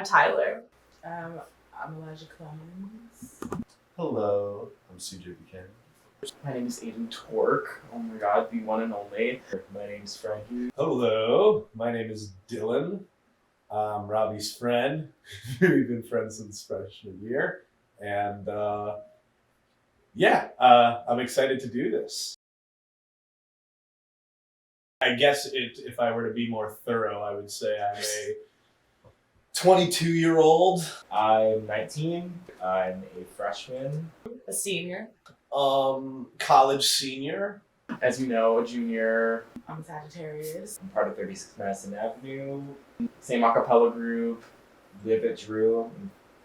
Tyler. I'm Elijah Clemens. Hello, I'm CJ Buchanan. My name is Aidan Toryk. Oh my god, the one and only. My name's Frankie. Hello, my name is Dylan. I'm Robbie's friend. We've been friends since freshman year. And I'm excited to do this. I guess if I were to be more thorough, I would say I'm a 22-year-old. I'm 19. I'm a freshman. A senior. College senior. As you know, a junior. I'm a Sagittarius. I'm part of 36 Madison Avenue. Same acapella group. Live at Drew.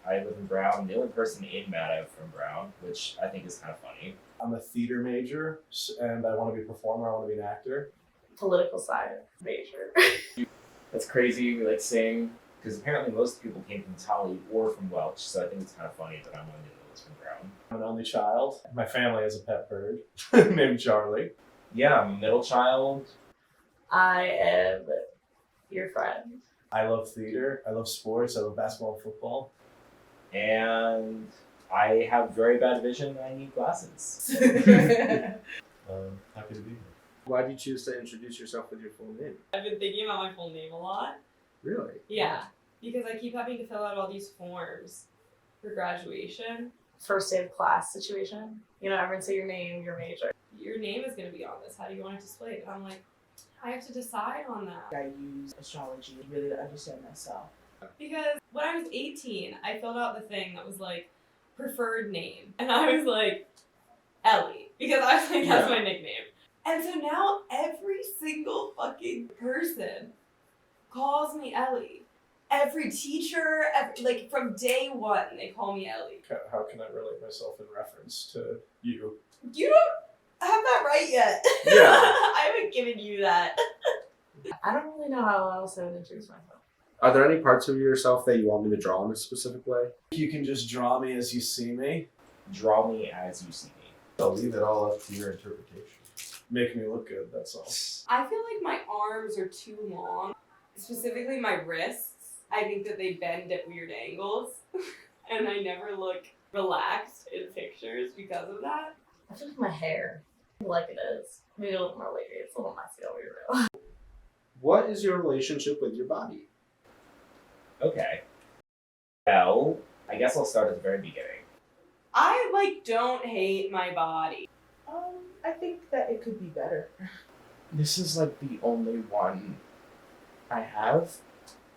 I live in Brown. The only person in Mata from Brown, which I think is kind of funny. I'm a theater major, and I want to be a performer. I want to be an actor. Political science major. That's crazy. We like sing. Because apparently most people came from Tully or from Welch, so I think it's kind of funny that I'm one of those from Brown. I'm an only child. My family has a pet bird named Charlie. Yeah, I'm a middle child. I am your friend. I love theater. I love sports. I love basketball and football. And I have very bad vision and I need glasses. Happy to be here. Why did you choose to introduce yourself with your full name? I've been thinking about my full name a lot. Really? Yeah, because I keep having to fill out all these forms for graduation. First day of class situation. You know, everyone say your name, your major. Your name is going to be on this. How do you want to display it? And I'm like, I have to decide on that. I use astrology really to understand myself. Because when I was 18, I filled out the thing that was like, preferred name. And I was like, Ellie. Because I was like, that's my nickname. And so now every single fucking person calls me Ellie. Every teacher, like from day one, they call me Ellie. How can I relate myself in reference to you? You don't have that right yet. Yeah. I haven't given you that. I don't really know how else I would introduce myself. Are there any parts of yourself that you want me to draw in a specific way? You can just draw me as you see me. Draw me as you see me. I'll leave it all up to your interpretation. Make me look good, that's all. I feel like my arms are too long. Specifically my wrists. I think that they bend at weird angles. And I never look relaxed in pictures because of that. I feel like my hair, like it is. Maybe a little more wavy. It's a little messy over here. What is your relationship with your body? Okay. Well, I guess I'll start at the very beginning. I don't hate my body. I think that it could be better. This is the only one I have.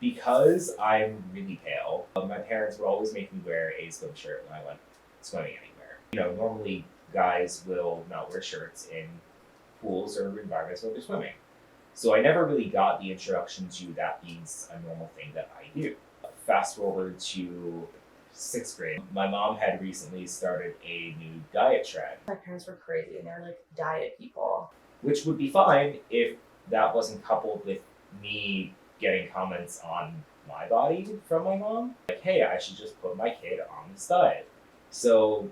Because I'm really pale, my parents would always make me wear a swim shirt when I went swimming anywhere. You know, normally guys will not wear shirts in pools or environments where they're swimming. So I never really got the introduction to that being a normal thing that I do. Fast forward to 6th grade. My mom had recently started a new diet trend. My parents were crazy and they're like diet people. Which would be fine if that wasn't coupled with me getting comments on my body from my mom. Like, hey, I should just put my kid on this diet. So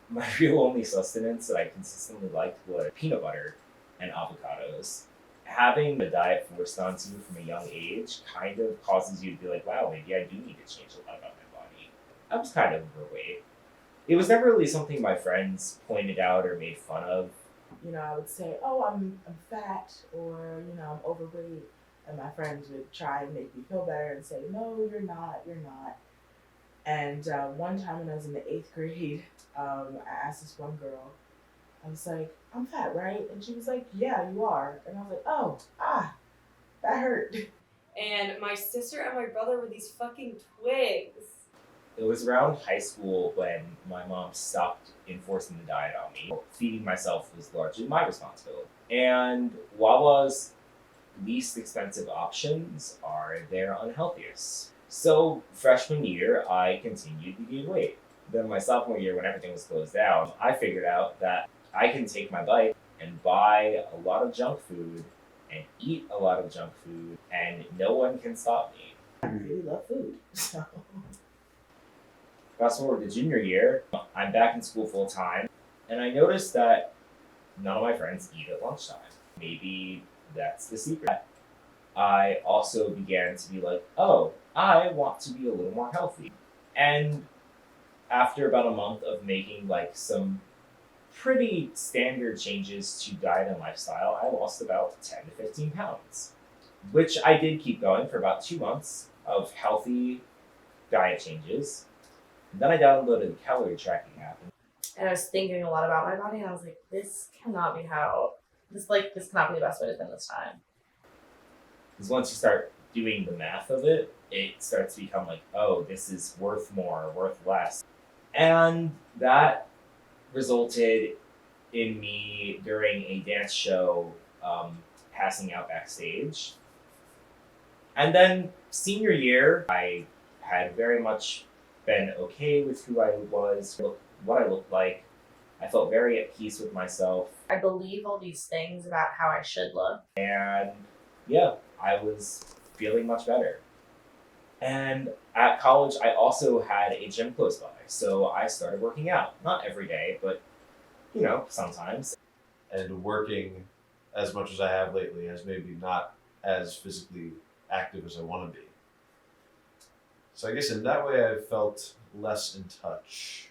my real only sustenance that I consistently liked was peanut butter and avocados. Having the diet forced onto you from a young age kind of causes you to be like, wow, maybe I do need to change a lot about my body. I was kind of overweight. It was never really something my friends pointed out or made fun of. You know, I would say, oh, I'm fat, or, I'm overweight. And my friends would try and make me feel better and say, no, you're not. And one time when I was in the 8th grade, I asked this one girl, I was like, I'm fat, right? And she was like, yeah, you are. And I was like, that hurt. And my sister and my brother were these fucking twigs. It was around high school when my mom stopped enforcing the diet on me. Feeding myself was largely my responsibility. And Wawa's least expensive options are their unhealthiest. So freshman year, I continued to gain weight. Then my sophomore year, when everything was closed down, I figured out that I can take my bike and buy a lot of junk food and eat a lot of junk food, and no one can stop me. I really love food, so... Fast forward to junior year, I'm back in school full time, and I noticed that none of my friends eat at lunchtime. Maybe that's the secret. I also began to be like, oh, I want to be a little more healthy. And after about a month of making like some pretty standard changes to diet and lifestyle, I lost about 10 to 15 pounds, which I did keep going for about 2 months of healthy diet changes. And then I downloaded the calorie tracking app. And I was thinking a lot about my body, and I was like, this cannot be this cannot be the best way to spend this time. Because once you start doing the math of it, it starts to become like, oh, this is worth more, worth less. And that resulted in me during a dance show passing out backstage. And then senior year, I had very much been okay with who I was, what I looked like. I felt very at peace with myself. I believe all these things about how I should look. And yeah, I was feeling much better. And at college, I also had a gym close by. So I started working out. Not every day, but, sometimes. And working as much as I have lately has made me not as physically active as I want to be. So I guess in that way I felt less in touch.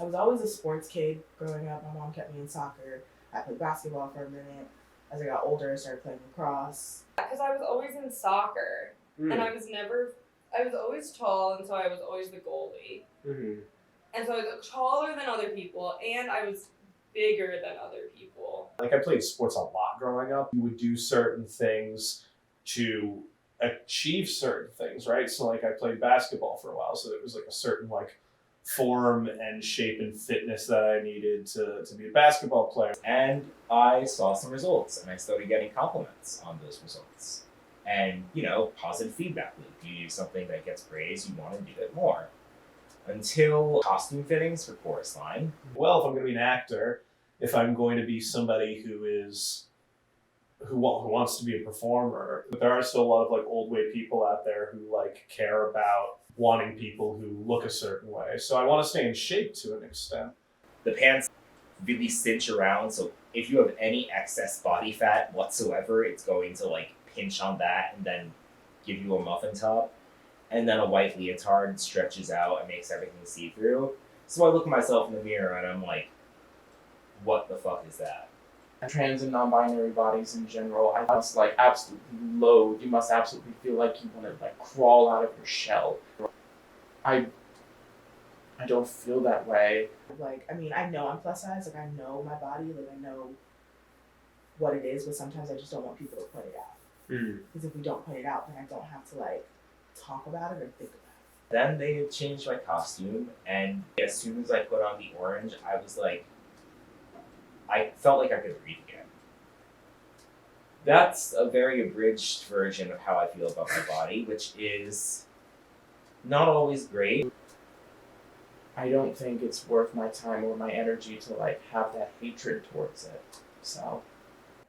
I was always a sports kid growing up. My mom kept me in soccer. I played basketball for a minute. As I got older, I started playing lacrosse. Because I was always in soccer, and I was always tall, and so I was always the goalie. Mm-hmm. And so I was taller than other people, and I was bigger than other people. Like, I played sports a lot growing up. You would do certain things to achieve certain things, right? So like I played basketball for a while, so it was like a certain like form and shape and fitness that I needed to be a basketball player. And I saw some results, and I started getting compliments on those results. And, positive feedback loop. You do something that gets praise, you want to do it more. Until costume fittings for Chorus Line. Well, if I'm going to be an actor, if I'm going to be somebody who wants to be a performer, but there are still a lot of like old way people out there who like care about wanting people who look a certain way. So I want to stay in shape to an extent. The pants really cinch around, so if you have any excess body fat whatsoever, it's going to like pinch on that and then give you a muffin top. And then a white leotard stretches out and makes everything see-through. So I look at myself in the mirror and I'm like, what the fuck is that? Trans and non-binary bodies in general, I must absolutely loathe. You must absolutely feel like you want to crawl out of your shell. I don't feel that way. I know I'm plus size. I know my body. I know what it is, but sometimes I just don't want people to point it out. Because if we don't point it out, then I don't have to talk about it or think about it. Then they changed my costume, and as soon as I put on the orange, I was like, I felt like I could breathe again. That's a very abridged version of how I feel about my body, which is not always great. I don't think it's worth my time or my energy to have that hatred towards it. So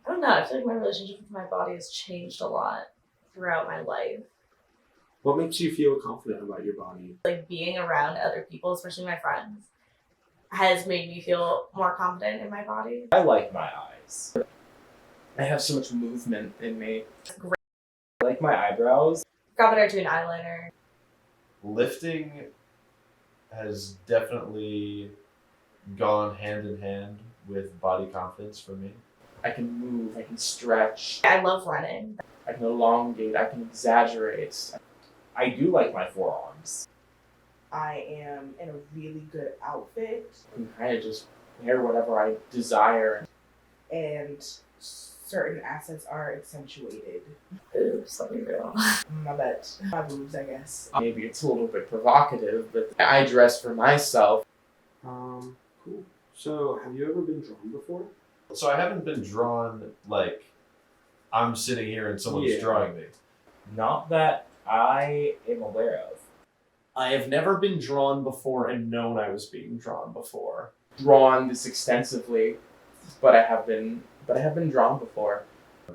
I don't know. I feel like my relationship with my body has changed a lot throughout my life. What makes you feel confident about your body? Like being around other people, especially my friends, has made me feel more confident in my body. I like my eyes. I have so much movement in me. I like my eyebrows. Got better doing eyeliner. Lifting has definitely gone hand in hand with body confidence for me. I can move, I can stretch, I love running. I can elongate, I can exaggerate. I do like my forearms. I am in a really good outfit, I can kind of just wear whatever I desire. and certain assets are accentuated. Oops, let me real. My butt, my boobs, I guess. Maybe it's a little bit provocative, but I dress for myself. Cool. So, have you ever been drawn before? So I haven't been drawn I'm sitting here and someone's Yeah. drawing me. Not that I am aware of. I have never been drawn before and known I was being drawn before. Drawn this extensively, but I have been drawn before.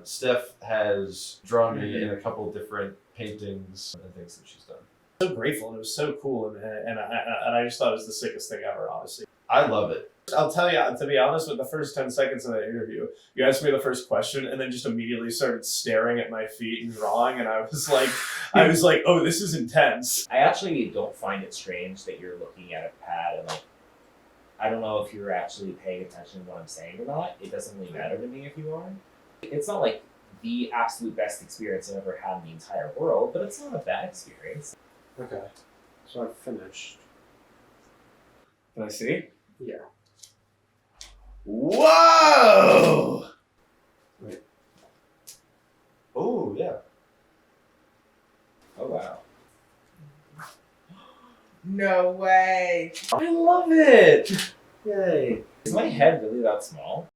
Steph has drawn me in a couple different paintings and things that she's done. So grateful, and it was so cool, and I just thought it was the sickest thing ever, honestly. I love it. I'll tell you, to be honest, with the first 10 seconds of that interview, you asked me the first question and then just immediately started staring at my feet and drawing, and I was like, oh, this is intense. I actually don't find it strange that you're looking at a pad and like, I don't know if you're actually paying attention to what I'm saying or not. It doesn't really matter to me if you are. It's not like the absolute best experience I've ever had in the entire world, but it's not a bad experience. Okay. So I've finished. Can I see? Yeah. Whoa! Wait. Oh, yeah. Oh wow. No way. I love it! Yay. Is my head really that small?